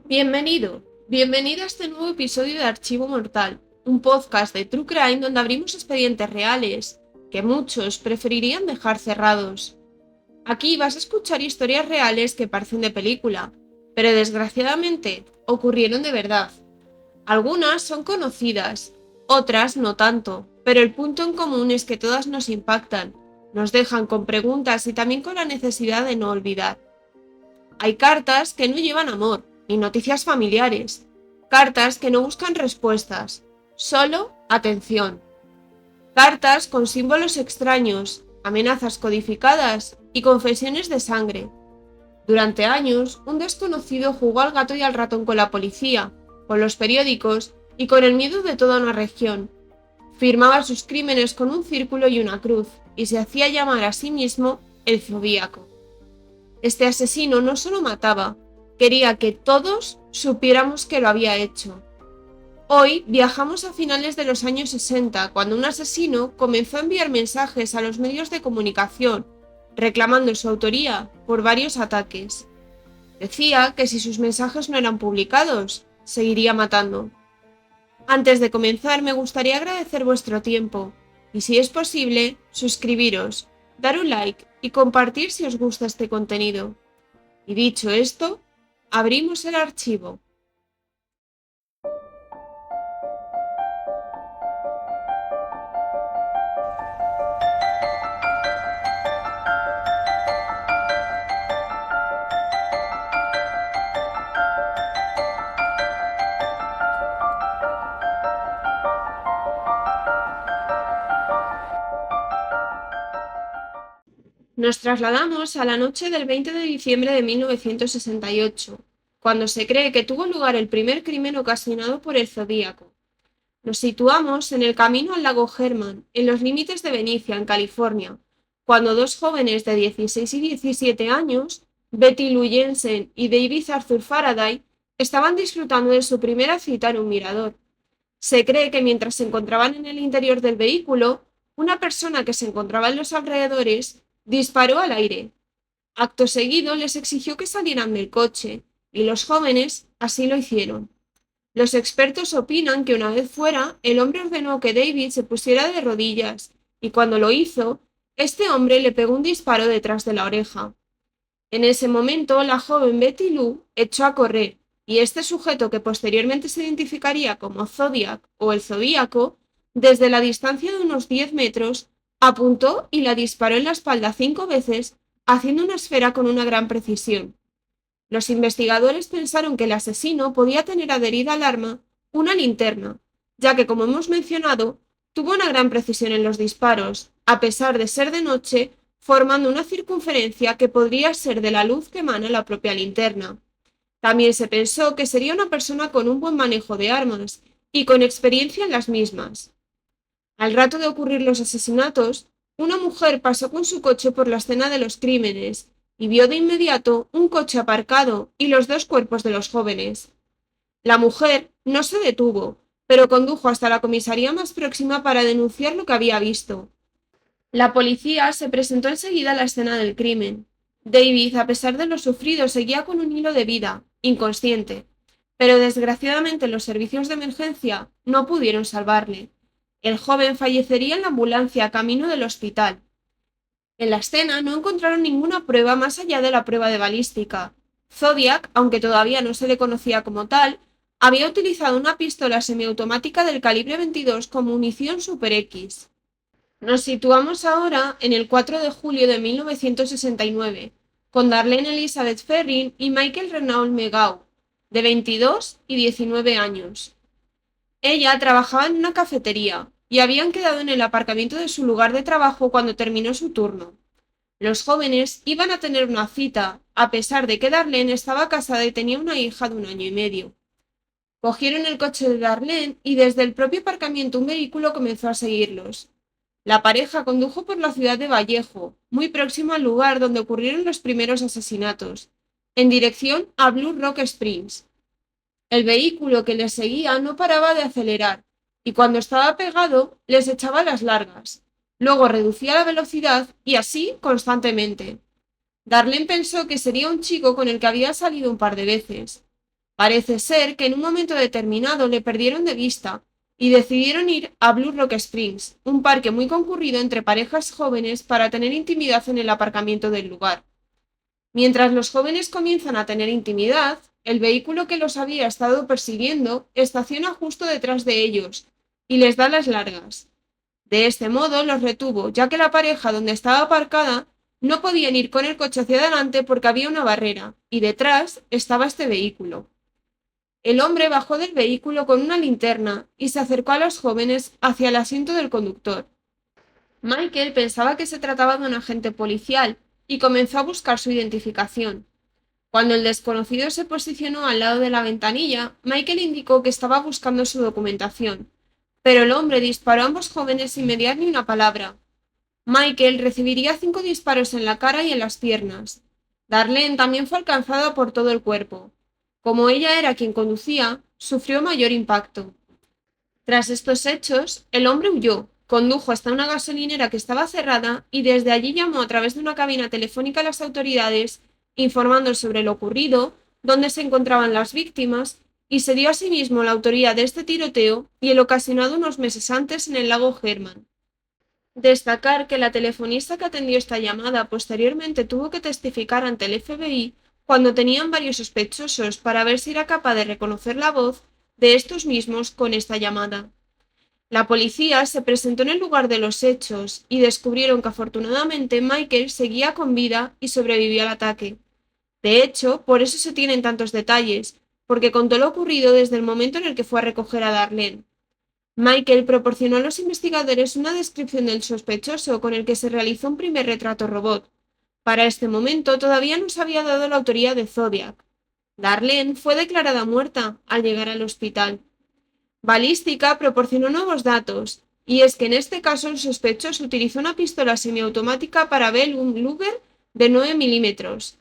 Bienvenido a este nuevo episodio de Archivo Mortal, un podcast de True Crime donde abrimos expedientes reales, que muchos preferirían dejar cerrados. Aquí vas a escuchar historias reales que parecen de película, pero desgraciadamente ocurrieron de verdad. Algunas son conocidas, otras no tanto, pero el punto en común es que todas nos impactan, nos dejan con preguntas y también con la necesidad de no olvidar. Hay cartas que no llevan amor, ni noticias familiares. Cartas que no buscan respuestas, solo atención. Cartas con símbolos extraños, amenazas codificadas y confesiones de sangre. Durante años, un desconocido jugó al gato y al ratón con la policía, con los periódicos y con el miedo de toda una región. Firmaba sus crímenes con un círculo y una cruz, y se hacía llamar a sí mismo el Zodíaco. Este asesino no solo mataba, quería que todos supiéramos que lo había hecho. Hoy viajamos a finales de los años 60, cuando un asesino comenzó a enviar mensajes a los medios de comunicación, reclamando su autoría por varios ataques. Decía que si sus mensajes no eran publicados, seguiría matando. Antes de comenzar, me gustaría agradecer vuestro tiempo, y si es posible, suscribiros, dar un like y compartir si os gusta este contenido. Y dicho esto, abrimos el archivo. Nos trasladamos a la noche del 20 de diciembre de 1968, cuando se cree que tuvo lugar el primer crimen ocasionado por el Zodíaco. Nos situamos en el camino al lago Herman, en los límites de Benicia, en California, cuando dos jóvenes de 16 y 17 años, Betty Lou Jensen y David Arthur Faraday, estaban disfrutando de su primera cita en un mirador. Se cree que mientras se encontraban en el interior del vehículo, una persona que se encontraba en los alrededores disparó al aire. Acto seguido les exigió que salieran del coche, y los jóvenes así lo hicieron. Los expertos opinan que una vez fuera, el hombre ordenó que David se pusiera de rodillas, y cuando lo hizo, este hombre le pegó un disparo detrás de la oreja. En ese momento, la joven Betty Lou echó a correr, y este sujeto, que posteriormente se identificaría como Zodiac o el Zodíaco, desde la distancia de unos 10 metros, apuntó y la disparó en la espalda 5 veces, haciendo una esfera con una gran precisión. Los investigadores pensaron que el asesino podía tener adherida al arma una linterna, ya que, como hemos mencionado, tuvo una gran precisión en los disparos, a pesar de ser de noche, formando una circunferencia que podría ser de la luz que emana la propia linterna. También se pensó que sería una persona con un buen manejo de armas y con experiencia en las mismas. Al rato de ocurrir los asesinatos, una mujer pasó con su coche por la escena de los crímenes y vio de inmediato un coche aparcado y los dos cuerpos de los jóvenes. La mujer no se detuvo, pero condujo hasta la comisaría más próxima para denunciar lo que había visto. La policía se presentó enseguida a la escena del crimen. David, a pesar de lo sufrido, seguía con un hilo de vida, inconsciente, pero desgraciadamente los servicios de emergencia no pudieron salvarle. El joven fallecería en la ambulancia camino del hospital. En la escena no encontraron ninguna prueba más allá de la prueba de balística. Zodiac, aunque todavía no se le conocía como tal, había utilizado una pistola semiautomática del calibre 22 como munición Super X. Nos situamos ahora en el 4 de julio de 1969, con Darlene Elizabeth Ferrin y Michael Renault Megau, de 22 y 19 años. Ella trabajaba en una cafetería y habían quedado en el aparcamiento de su lugar de trabajo cuando terminó su turno. Los jóvenes iban a tener una cita, a pesar de que Darlene estaba casada y tenía una hija de 1 año y medio. Cogieron el coche de Darlene y desde el propio aparcamiento un vehículo comenzó a seguirlos. La pareja condujo por la ciudad de Vallejo, muy próximo al lugar donde ocurrieron los primeros asesinatos, en dirección a Blue Rock Springs. El vehículo que les seguía no paraba de acelerar, y cuando estaba pegado les echaba las largas. Luego reducía la velocidad y así constantemente. Darlene pensó que sería un chico con el que había salido un par de veces. Parece ser que en un momento determinado le perdieron de vista y decidieron ir a Blue Rock Springs, un parque muy concurrido entre parejas jóvenes para tener intimidad en el aparcamiento del lugar. Mientras los jóvenes comienzan a tener intimidad, el vehículo que los había estado persiguiendo estaciona justo detrás de ellos y les da las largas. De este modo los retuvo, ya que la pareja donde estaba aparcada no podían ir con el coche hacia adelante porque había una barrera, y detrás estaba este vehículo. El hombre bajó del vehículo con una linterna y se acercó a los jóvenes hacia el asiento del conductor. Michael pensaba que se trataba de un agente policial y comenzó a buscar su identificación. Cuando el desconocido se posicionó al lado de la ventanilla, Michael indicó que estaba buscando su documentación, pero el hombre disparó a ambos jóvenes sin mediar ni una palabra. Michael recibiría 5 disparos en la cara y en las piernas. Darlene también fue alcanzada por todo el cuerpo. Como ella era quien conducía, sufrió mayor impacto. Tras estos hechos, el hombre huyó, condujo hasta una gasolinera que estaba cerrada y desde allí llamó a través de una cabina telefónica a las autoridades, informando sobre lo ocurrido, dónde se encontraban las víctimas, y se dio a sí mismo la autoría de este tiroteo y el ocasionado unos meses antes en el lago Herman. Destacar que la telefonista que atendió esta llamada posteriormente tuvo que testificar ante el FBI cuando tenían varios sospechosos para ver si era capaz de reconocer la voz de estos mismos con esta llamada. La policía se presentó en el lugar de los hechos y descubrieron que afortunadamente Michael seguía con vida y sobrevivió al ataque. De hecho, por eso se tienen tantos detalles, porque contó lo ocurrido desde el momento en el que fue a recoger a Darlene. Michael proporcionó a los investigadores una descripción del sospechoso con el que se realizó un primer retrato robot. Para este momento todavía no se había dado la autoría de Zodiac. Darlene fue declarada muerta al llegar al hospital. Balística proporcionó nuevos datos, y es que en este caso el sospechoso utilizó una pistola semiautomática para Bell Luger de 9 milímetros.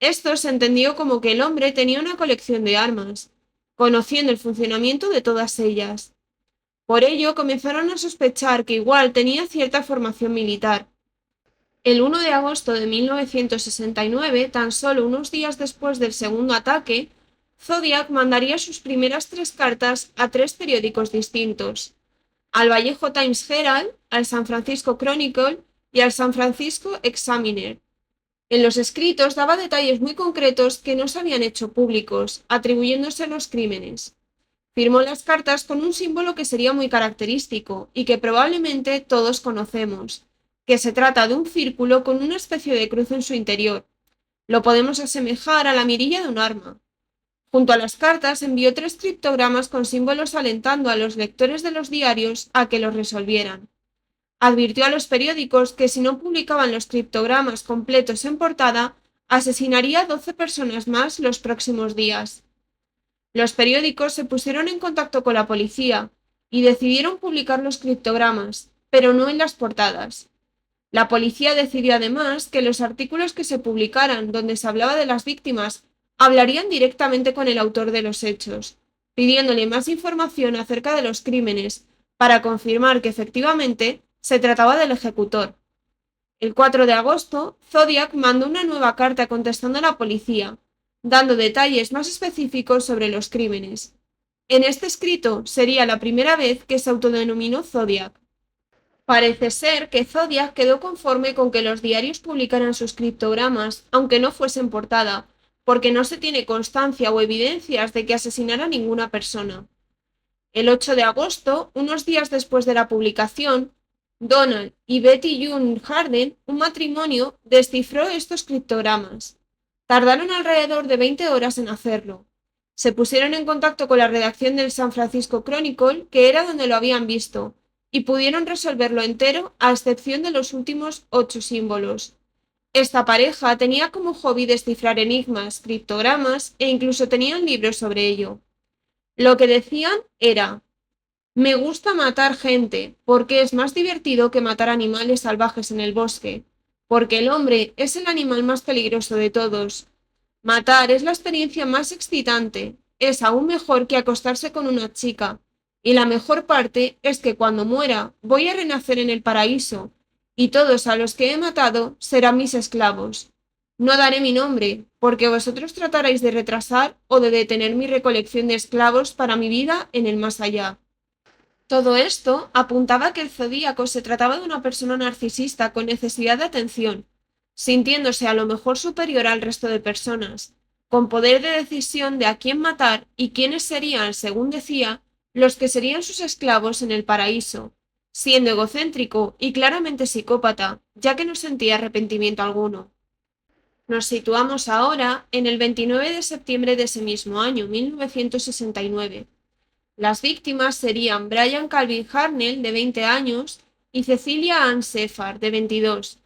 Esto se entendió como que el hombre tenía una colección de armas, conociendo el funcionamiento de todas ellas. Por ello comenzaron a sospechar que igual tenía cierta formación militar. El 1 de agosto de 1969, tan solo unos días después del segundo ataque, Zodiac mandaría sus primeras 3 cartas a 3 periódicos distintos: al Vallejo Times Herald, al San Francisco Chronicle y al San Francisco Examiner. En los escritos daba detalles muy concretos que no se habían hecho públicos, atribuyéndose los crímenes. Firmó las cartas con un símbolo que sería muy característico y que probablemente todos conocemos, que se trata de un círculo con una especie de cruz en su interior. Lo podemos asemejar a la mirilla de un arma. Junto a las cartas envió 3 criptogramas con símbolos alentando a los lectores de los diarios a que los resolvieran. Advirtió a los periódicos que si no publicaban los criptogramas completos en portada, asesinaría a 12 personas más los próximos días. Los periódicos se pusieron en contacto con la policía y decidieron publicar los criptogramas, pero no en las portadas. La policía decidió además que los artículos que se publicaran donde se hablaba de las víctimas hablarían directamente con el autor de los hechos, pidiéndole más información acerca de los crímenes para confirmar que efectivamente se trataba del ejecutor. El 4 de agosto, Zodiac mandó una nueva carta contestando a la policía, dando detalles más específicos sobre los crímenes. En este escrito sería la primera vez que se autodenominó Zodiac. Parece ser que Zodiac quedó conforme con que los diarios publicaran sus criptogramas, aunque no fuesen portada, porque no se tiene constancia o evidencias de que asesinara a ninguna persona. El 8 de agosto, unos días después de la publicación, Donald y Betty June Harden, un matrimonio, descifró estos criptogramas. Tardaron alrededor de 20 horas en hacerlo. Se pusieron en contacto con la redacción del San Francisco Chronicle, que era donde lo habían visto, y pudieron resolverlo entero a excepción de los últimos 8 símbolos. Esta pareja tenía como hobby descifrar enigmas, criptogramas e incluso tenían libros sobre ello. Lo que decían era: me gusta matar gente, porque es más divertido que matar animales salvajes en el bosque, porque el hombre es el animal más peligroso de todos. Matar es la experiencia más excitante, es aún mejor que acostarse con una chica, y la mejor parte es que cuando muera voy a renacer en el paraíso, y todos a los que he matado serán mis esclavos. No daré mi nombre, porque vosotros trataréis de retrasar o de detener mi recolección de esclavos para mi vida en el más allá. Todo esto apuntaba que el zodíaco se trataba de una persona narcisista con necesidad de atención, sintiéndose a lo mejor superior al resto de personas, con poder de decisión de a quién matar y quiénes serían, según decía, los que serían sus esclavos en el paraíso, siendo egocéntrico y claramente psicópata, ya que no sentía arrepentimiento alguno. Nos situamos ahora en el 29 de septiembre de ese mismo año, 1969. Las víctimas serían Brian Calvin Harnell, de 20 años, y Cecilia Ann Seffar, de 22.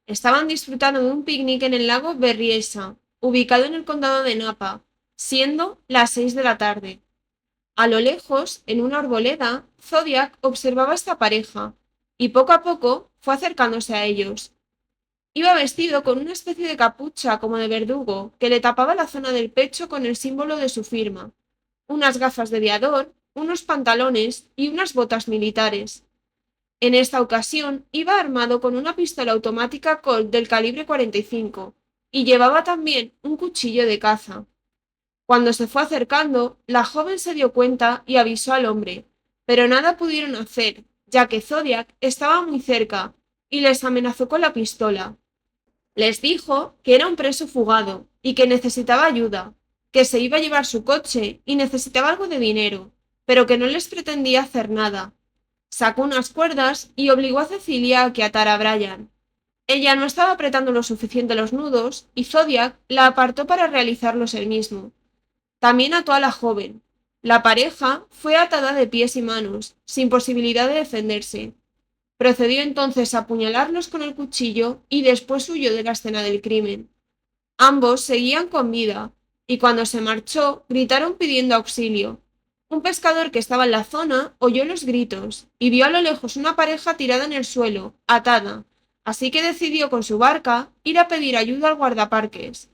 Estaban disfrutando de un picnic en el lago Berryessa, ubicado en el condado de Napa, siendo las 6 de la tarde. A lo lejos, en una arboleda, Zodiac observaba a esta pareja, y poco a poco fue acercándose a ellos. Iba vestido con una especie de capucha como de verdugo que le tapaba la zona del pecho con el símbolo de su firma, unas gafas de aviador, unos pantalones y unas botas militares. En esta ocasión iba armado con una pistola automática Colt del calibre 45 y llevaba también un cuchillo de caza. Cuando se fue acercando, la joven se dio cuenta y avisó al hombre, pero nada pudieron hacer, ya que Zodiac estaba muy cerca y les amenazó con la pistola. Les dijo que era un preso fugado y que necesitaba ayuda, que se iba a llevar su coche y necesitaba algo de dinero, pero que no les pretendía hacer nada. Sacó unas cuerdas y obligó a Cecilia a que atara a Brian. Ella no estaba apretando lo suficiente los nudos y Zodiac la apartó para realizarlos él mismo. También ató a la joven. La pareja fue atada de pies y manos, sin posibilidad de defenderse. Procedió entonces a apuñalarlos con el cuchillo y después huyó de la escena del crimen. Ambos seguían con vida, y cuando se marchó gritaron pidiendo auxilio. Un pescador que estaba en la zona oyó los gritos y vio a lo lejos una pareja tirada en el suelo, atada, así que decidió con su barca ir a pedir ayuda al guardaparques.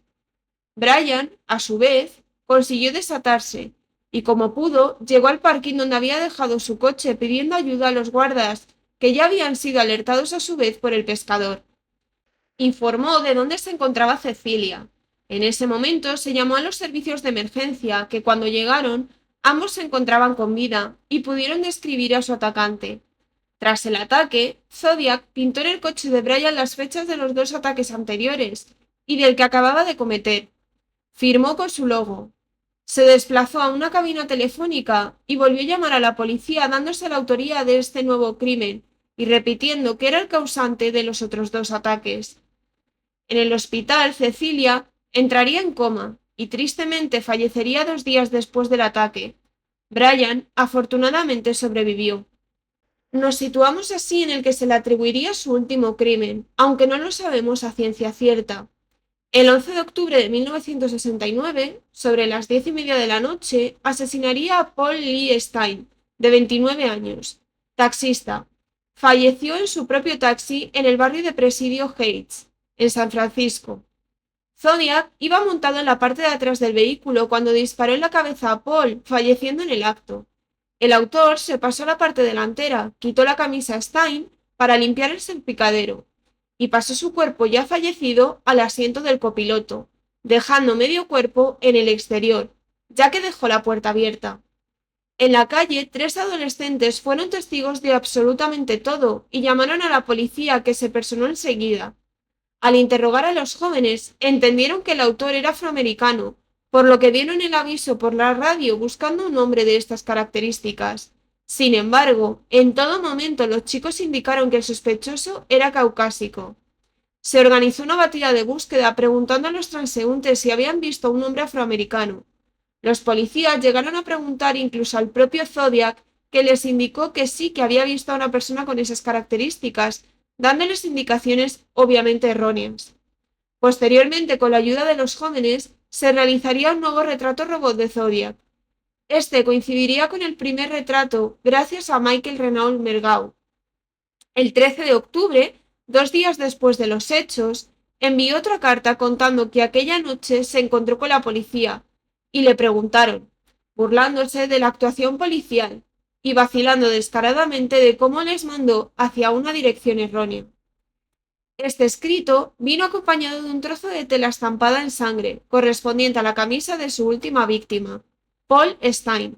Brian, a su vez, consiguió desatarse, y como pudo, llegó al parking donde había dejado su coche pidiendo ayuda a los guardas, que ya habían sido alertados a su vez por el pescador. Informó de dónde se encontraba Cecilia. En ese momento se llamó a los servicios de emergencia, que cuando llegaron, ambos se encontraban con vida y pudieron describir a su atacante. Tras el ataque, Zodiac pintó en el coche de Brian las fechas de los dos ataques anteriores y del que acababa de cometer. Firmó con su logo. Se desplazó a una cabina telefónica y volvió a llamar a la policía dándose la autoría de este nuevo crimen y repitiendo que era el causante de los otros dos ataques. En el hospital, Cecilia entraría en coma y tristemente fallecería 2 días después del ataque. Brian, afortunadamente, sobrevivió. Nos situamos así en el que se le atribuiría su último crimen, aunque no lo sabemos a ciencia cierta. El 11 de octubre de 1969, sobre las 10:30 de la noche, asesinaría a Paul Lee Stein, de 29 años, taxista. Falleció en su propio taxi en el barrio de Presidio Heights, en San Francisco. Zodiac iba montado en la parte de atrás del vehículo cuando disparó en la cabeza a Paul, falleciendo en el acto. El autor se pasó a la parte delantera, quitó la camisa a Stein para limpiar el salpicadero y pasó su cuerpo ya fallecido al asiento del copiloto, dejando medio cuerpo en el exterior, ya que dejó la puerta abierta. En la calle, 3 adolescentes fueron testigos de absolutamente todo y llamaron a la policía, que se personó enseguida. Al interrogar a los jóvenes, entendieron que el autor era afroamericano, por lo que dieron el aviso por la radio buscando un hombre de estas características. Sin embargo, en todo momento los chicos indicaron que el sospechoso era caucásico. Se organizó una batida de búsqueda preguntando a los transeúntes si habían visto a un hombre afroamericano. Los policías llegaron a preguntar incluso al propio Zodiac, que les indicó que sí que había visto a una persona con esas características, dándoles indicaciones obviamente erróneas. Posteriormente, con la ayuda de los jóvenes, se realizaría un nuevo retrato robot de Zodiac. Este coincidiría con el primer retrato gracias a Michael Renaud Mergau. El 13 de octubre, 2 días después de los hechos, envió otra carta contando que aquella noche se encontró con la policía y le preguntaron, burlándose de la actuación policial y vacilando descaradamente de cómo les mandó hacia una dirección errónea. Este escrito vino acompañado de un trozo de tela estampada en sangre, correspondiente a la camisa de su última víctima, Paul Stein.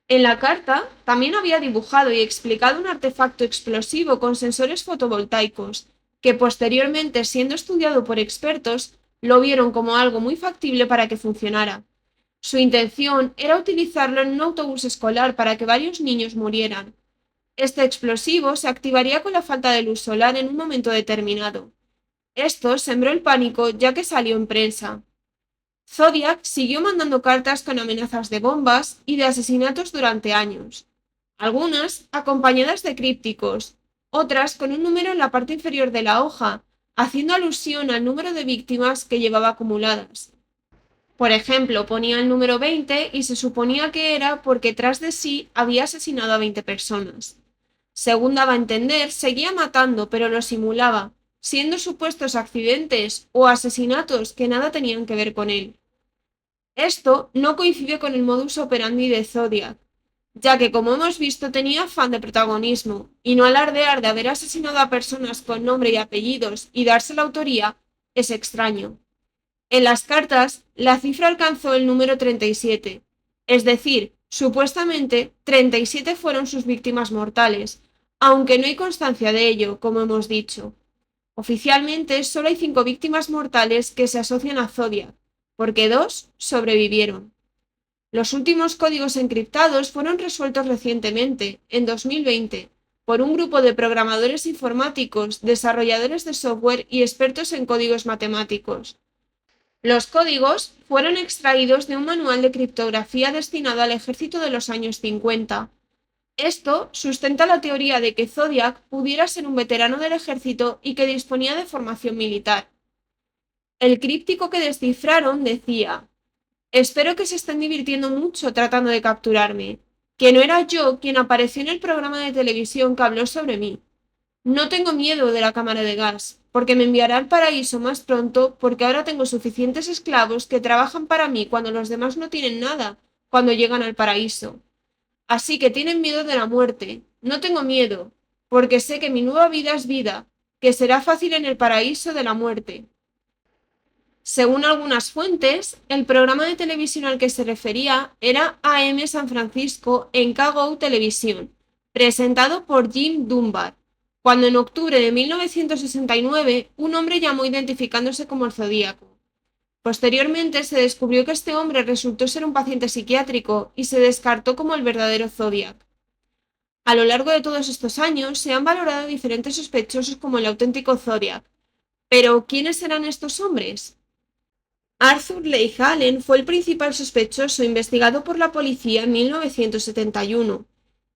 En la carta también había dibujado y explicado un artefacto explosivo con sensores fotovoltaicos, que posteriormente, siendo estudiado por expertos, lo vieron como algo muy factible para que funcionara. Su intención era utilizarlo en un autobús escolar para que varios niños murieran. Este explosivo se activaría con la falta de luz solar en un momento determinado. Esto sembró el pánico ya que salió en prensa. Zodiac siguió mandando cartas con amenazas de bombas y de asesinatos durante años, algunas acompañadas de crípticos, otras con un número en la parte inferior de la hoja, haciendo alusión al número de víctimas que llevaba acumuladas. Por ejemplo, ponía el número 20 y se suponía que era porque tras de sí había asesinado a 20 personas. Según daba a entender, seguía matando, pero lo simulaba, siendo supuestos accidentes o asesinatos que nada tenían que ver con él. Esto no coincide con el modus operandi de Zodiac, ya que como hemos visto tenía afán de protagonismo, y no alardear de haber asesinado a personas con nombre y apellidos y darse la autoría es extraño. En las cartas, la cifra alcanzó el número 37, es decir, supuestamente 37 fueron sus víctimas mortales, aunque no hay constancia de ello, como hemos dicho. Oficialmente solo hay 5 víctimas mortales que se asocian a Zodiac, porque 2 sobrevivieron. Los últimos códigos encriptados fueron resueltos recientemente, en 2020, por un grupo de programadores informáticos, desarrolladores de software y expertos en códigos matemáticos. Los códigos fueron extraídos de un manual de criptografía destinado al ejército de los años 50. Esto sustenta la teoría de que Zodiac pudiera ser un veterano del ejército y que disponía de formación militar. El críptico que descifraron decía: espero que se estén divirtiendo mucho tratando de capturarme, que no era yo quien apareció en el programa de televisión que habló sobre mí. No tengo miedo de la cámara de gas, porque me enviará al paraíso más pronto, porque ahora tengo suficientes esclavos que trabajan para mí cuando los demás no tienen nada, cuando llegan al paraíso. Así que tienen miedo de la muerte. No tengo miedo, porque sé que mi nueva vida es vida, que será fácil en el paraíso de la muerte. Según algunas fuentes, el programa de televisión al que se refería era AM San Francisco en KGO Televisión, presentado por Jim Dunbar, cuando en octubre de 1969 un hombre llamó identificándose como el Zodíaco. Posteriormente se descubrió que este hombre resultó ser un paciente psiquiátrico y se descartó como el verdadero Zodiac. A lo largo de todos estos años se han valorado diferentes sospechosos como el auténtico Zodiac. Pero, ¿quiénes eran estos hombres? Arthur Leigh Allen fue el principal sospechoso investigado por la policía en 1971,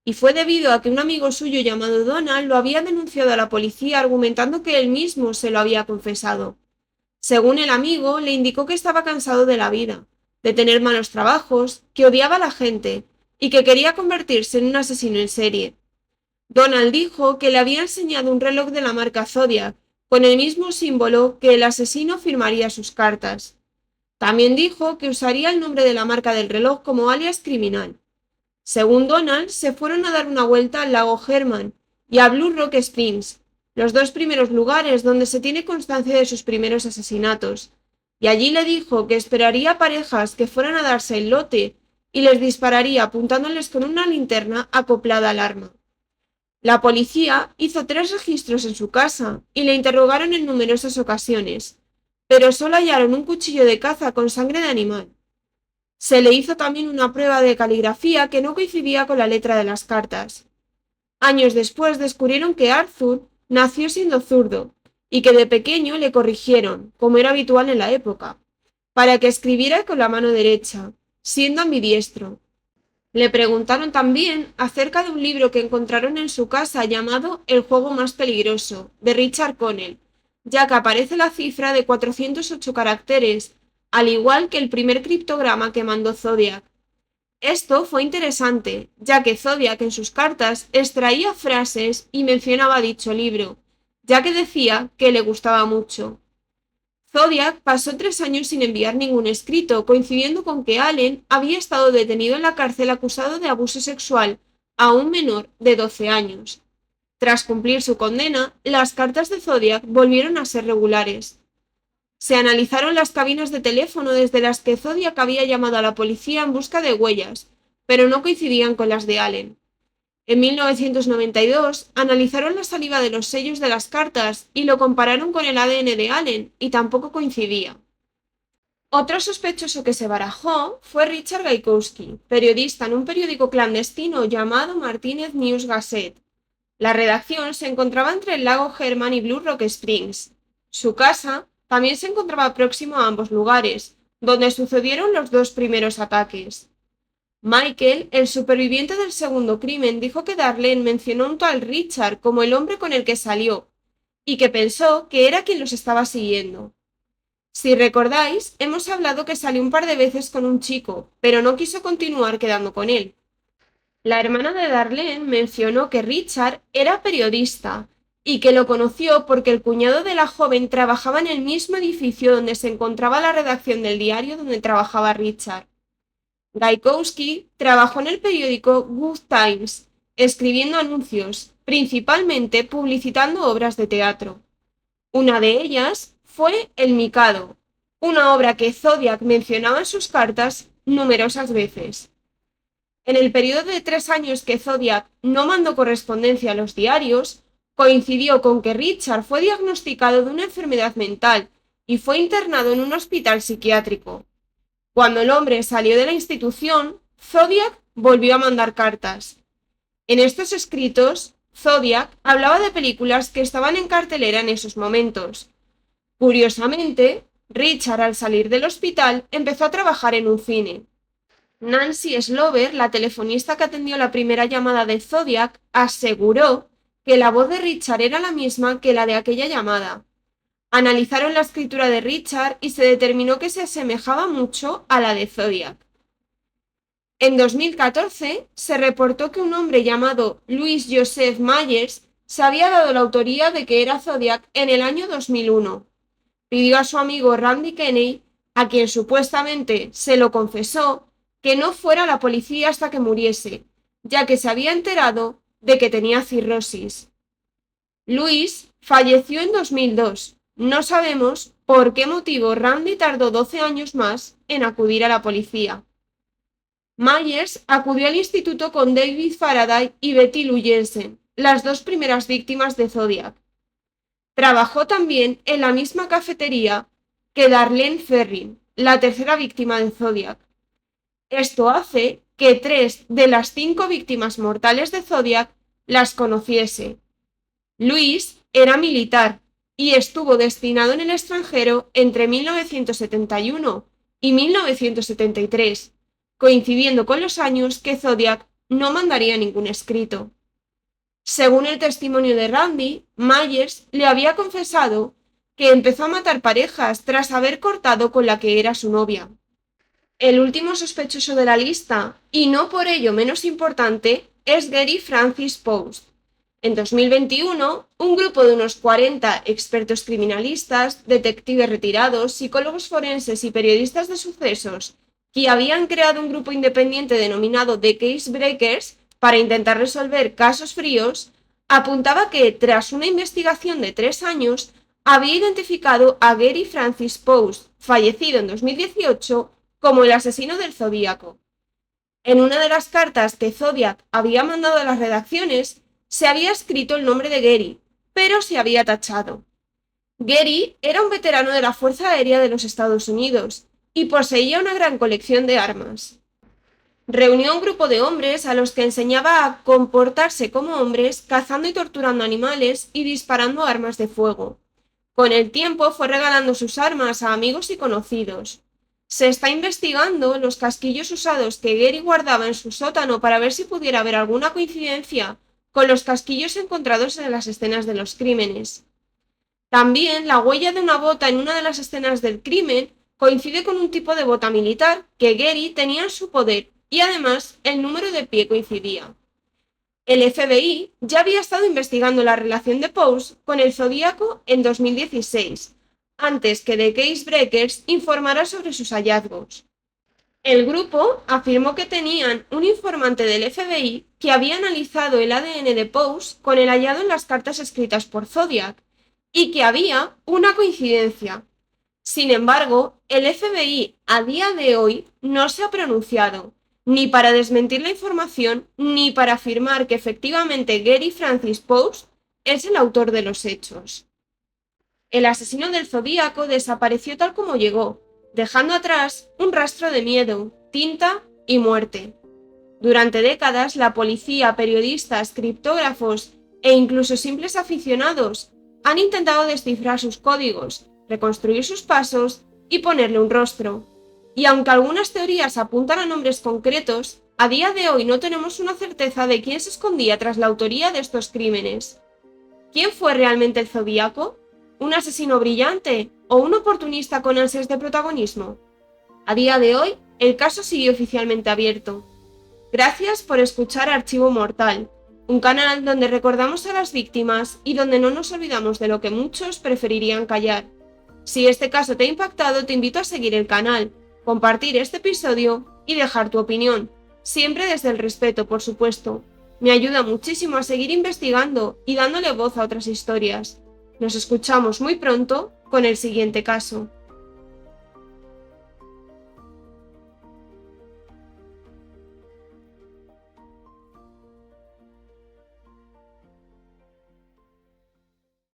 y fue debido a que un amigo suyo llamado Donald lo había denunciado a la policía argumentando que él mismo se lo había confesado. Según el amigo, le indicó que estaba cansado de la vida, de tener malos trabajos, que odiaba a la gente y que quería convertirse en un asesino en serie. Donald dijo que le había enseñado un reloj de la marca Zodiac, con el mismo símbolo que el asesino firmaría sus cartas. También dijo que usaría el nombre de la marca del reloj como alias criminal. Según Donald, se fueron a dar una vuelta al lago Herman y a Blue Rock Springs, los dos primeros lugares donde se tiene constancia de sus primeros asesinatos, y allí le dijo que esperaría a parejas que fueran a darse el lote y les dispararía apuntándoles con una linterna acoplada al arma. La policía hizo 3 registros en su casa y le interrogaron en numerosas ocasiones, pero solo hallaron un cuchillo de caza con sangre de animal. Se le hizo también una prueba de caligrafía que no coincidía con la letra de las cartas. Años después descubrieron que Arthur nació siendo zurdo y que de pequeño le corrigieron, como era habitual en la época, para que escribiera con la mano derecha, siendo ambidiestro. Le preguntaron también acerca de un libro que encontraron en su casa llamado El juego más peligroso, de Richard Connell, ya que aparece la cifra de 408 caracteres, al igual que el primer criptograma que mandó Zodiac. Esto fue interesante, ya que Zodiac en sus cartas extraía frases y mencionaba dicho libro, ya que decía que le gustaba mucho. Zodiac pasó 3 años sin enviar ningún escrito, coincidiendo con que Allen había estado detenido en la cárcel acusado de abuso sexual a un menor de 12 años. Tras cumplir su condena, las cartas de Zodiac volvieron a ser regulares. Se analizaron las cabinas de teléfono desde las que Zodiac había llamado a la policía en busca de huellas, pero no coincidían con las de Allen. En 1992, analizaron la saliva de los sellos de las cartas y lo compararon con el ADN de Allen, y tampoco coincidía. Otro sospechoso que se barajó fue Richard Gaikowski, periodista en un periódico clandestino llamado Martinez News Gazette. La redacción se encontraba entre el lago Herman y Blue Rock Springs. Su casa también se encontraba próximo a ambos lugares, donde sucedieron los dos primeros ataques. Michael, el superviviente del segundo crimen, dijo que Darlene mencionó a un tal Richard como el hombre con el que salió, y que pensó que era quien los estaba siguiendo. Si recordáis, hemos hablado que salió un par de veces con un chico, pero no quiso continuar quedando con él. La hermana de Darlene mencionó que Richard era periodista y que lo conoció porque el cuñado de la joven trabajaba en el mismo edificio donde se encontraba la redacción del diario donde trabajaba Richard. Gaikowski trabajó en el periódico Good Times, escribiendo anuncios, principalmente publicitando obras de teatro. Una de ellas fue El Mikado, una obra que Zodiac mencionaba en sus cartas numerosas veces. En el periodo de 3 años que Zodiac no mandó correspondencia a los diarios, coincidió con que Richard fue diagnosticado de una enfermedad mental y fue internado en un hospital psiquiátrico. Cuando el hombre salió de la institución, Zodiac volvió a mandar cartas. En estos escritos, Zodiac hablaba de películas que estaban en cartelera en esos momentos. Curiosamente, Richard, al salir del hospital, empezó a trabajar en un cine. Nancy Slover, la telefonista que atendió la primera llamada de Zodiac, aseguró que la voz de Richard era la misma que la de aquella llamada. Analizaron la escritura de Richard y se determinó que se asemejaba mucho a la de Zodiac. En 2014 se reportó que un hombre llamado Louis Joseph Myers se había dado la autoría de que era Zodiac en el año 2001. Pidió a su amigo Randy Kenney, a quien supuestamente se lo confesó, que no fuera a la policía hasta que muriese, ya que se había enterado de que tenía cirrosis. Louis falleció en 2002. No sabemos por qué motivo Randy tardó 12 años más en acudir a la policía. Myers acudió al instituto con David Faraday y Betty Lou Jensen, las dos primeras víctimas de Zodiac. Trabajó también en la misma cafetería que Darlene Ferrin, la tercera víctima de Zodiac. Esto hace que 3 de las 5 víctimas mortales de Zodiac las conociese. Louis era militar y estuvo destinado en el extranjero entre 1971 y 1973, coincidiendo con los años que Zodiac no mandaría ningún escrito. Según el testimonio de Randy, Myers le había confesado que empezó a matar parejas tras haber cortado con la que era su novia. El último sospechoso de la lista, y no por ello menos importante, es Gary Francis Post. En 2021, un grupo de unos 40 expertos criminalistas, detectives retirados, psicólogos forenses y periodistas de sucesos, que habían creado un grupo independiente denominado The Case Breakers para intentar resolver casos fríos, apuntaba que, tras una investigación de 3 años, había identificado a Gary Francis Post, fallecido en 2018, como el asesino del Zodíaco. En una de las cartas que Zodiac había mandado a las redacciones, se había escrito el nombre de Gary, pero se había tachado. Gary era un veterano de la Fuerza Aérea de los Estados Unidos y poseía una gran colección de armas. Reunió a un grupo de hombres a los que enseñaba a comportarse como hombres, cazando y torturando animales y disparando armas de fuego. Con el tiempo fue regalando sus armas a amigos y conocidos. Se está investigando los casquillos usados que Gary guardaba en su sótano para ver si pudiera haber alguna coincidencia con los casquillos encontrados en las escenas de los crímenes. También la huella de una bota en una de las escenas del crimen coincide con un tipo de bota militar que Gary tenía en su poder y además el número de pie coincidía. El FBI ya había estado investigando la relación de Post con el Zodíaco en 2016, antes que The Case Breakers informara sobre sus hallazgos. El grupo afirmó que tenían un informante del FBI que había analizado el ADN de Pose con el hallado en las cartas escritas por Zodiac y que había una coincidencia. Sin embargo, el FBI a día de hoy no se ha pronunciado, ni para desmentir la información, ni para afirmar que efectivamente Gary Francis Pose es el autor de los hechos. El asesino del Zodíaco desapareció tal como llegó, dejando atrás un rastro de miedo, tinta y muerte. Durante décadas, la policía, periodistas, criptógrafos e incluso simples aficionados han intentado descifrar sus códigos, reconstruir sus pasos y ponerle un rostro. Y aunque algunas teorías apuntan a nombres concretos, a día de hoy no tenemos una certeza de quién se escondía tras la autoría de estos crímenes. ¿Quién fue realmente el Zodíaco? ¿Un asesino brillante o un oportunista con ansias de protagonismo? A día de hoy, el caso sigue oficialmente abierto. Gracias por escuchar Archivo Mortal, un canal donde recordamos a las víctimas y donde no nos olvidamos de lo que muchos preferirían callar. Si este caso te ha impactado, te invito a seguir el canal, compartir este episodio y dejar tu opinión, siempre desde el respeto, por supuesto. Me ayuda muchísimo a seguir investigando y dándole voz a otras historias. Nos escuchamos muy pronto con el siguiente caso.